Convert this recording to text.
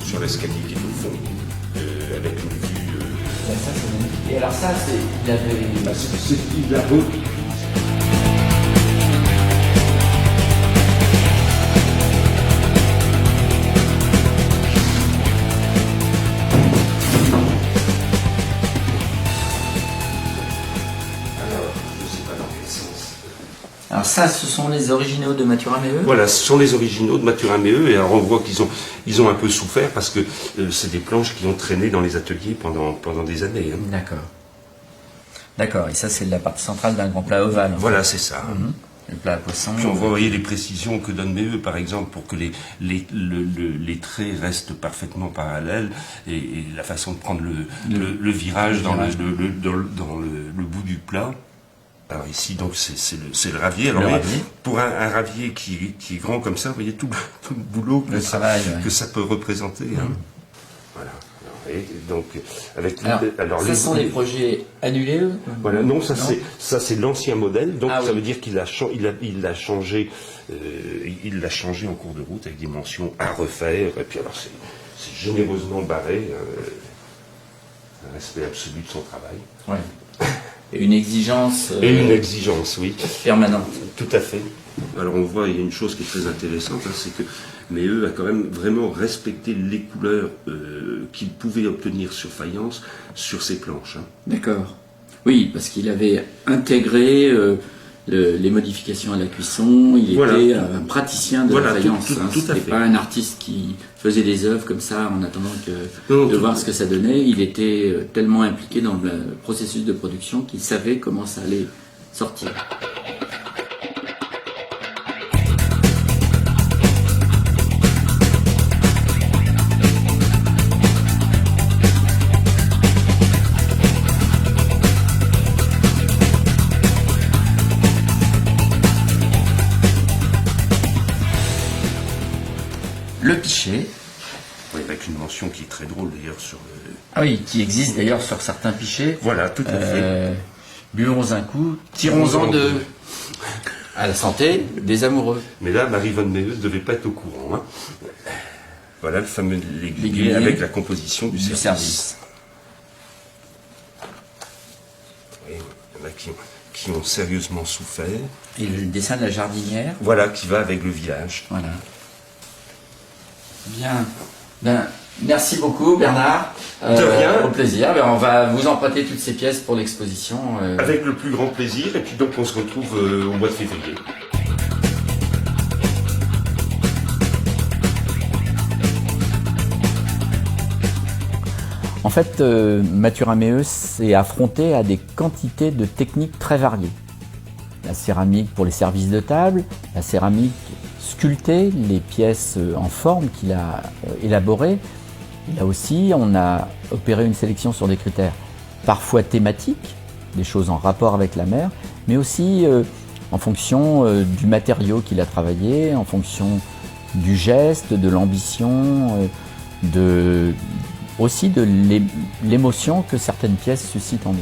sur l'escalier qui est au fond, avec une vue. Ça, c'est magnifique. Et alors ça, il avait... Il a beau. Alors ça, ce sont les originaux de Mathurin-Méheut. Voilà, ce sont les originaux de Mathurin-Méheut, et alors on voit qu'ils ont un peu souffert parce que c'est des planches qui ont traîné dans les ateliers pendant des années. Hein. D'accord. D'accord, et ça c'est la partie centrale d'un grand plat ovale. Voilà, c'est ça. Le plat à poisson. Puis on voit, voyez, les précisions que donne Méheut, par exemple, pour que les traits restent parfaitement parallèles, et la façon de prendre le virage dans le bout du plat. Alors ici, donc, c'est le ravier. Alors, ravier. Pour un ravier qui est grand comme ça, vous voyez tout le boulot que ça peut représenter. Hein. Voilà. Et donc, avec alors ce sont les projets annulés. Voilà, non, ça c'est l'ancien modèle. Donc ça oui. veut dire qu'il l'a changé en cours de route avec des mentions à refaire. Et puis alors c'est généreusement barré, un respect absolu de son travail. Ouais. Et une exigence. Et une exigence, oui. Permanente. Tout à fait. Alors on voit, il y a une chose qui est très intéressante, hein, c'est que Méheut a quand même vraiment respecté les couleurs qu'il pouvait obtenir sur faïence sur ses planches. Hein. D'accord. Oui, parce qu'il avait intégré les modifications à la cuisson, il était un praticien de la faïence. Tout à fait. C'était pas un artiste qui faisait des œuvres comme ça en attendant de voir ce que ça donnait. Il était tellement impliqué dans le processus de production qu'il savait comment ça allait sortir. Le pichet. Oui, avec une mention qui est très drôle d'ailleurs sur le... Ah oui, qui existe d'ailleurs sur certains pichets. Voilà, tout à fait. Buvons un coup, tirons-en deux. À la santé des amoureux. Mais là, Marie von Méheut ne devait pas être au courant. Hein. Voilà le fameux légumier avec la composition du service. Oui, il y en a qui ont sérieusement souffert. Et le dessin de la jardinière. Voilà, qui va avec le village. Voilà. Bien. Ben, merci beaucoup Bernard. De rien. Au plaisir. Ben, on va vous emprunter toutes ces pièces pour l'exposition. Avec le plus grand plaisir. Et puis donc on se retrouve au mois de février. En fait, Mathurin-Méheut s'est affronté à des quantités de techniques très variées. La céramique pour les services de table, la céramique sculptée, les pièces en forme qu'il a élaborées. Et là aussi, on a opéré une sélection sur des critères parfois thématiques, des choses en rapport avec la mer, mais aussi en fonction du matériau qu'il a travaillé, en fonction du geste, de l'ambition, aussi de l'émotion que certaines pièces suscitent en nous.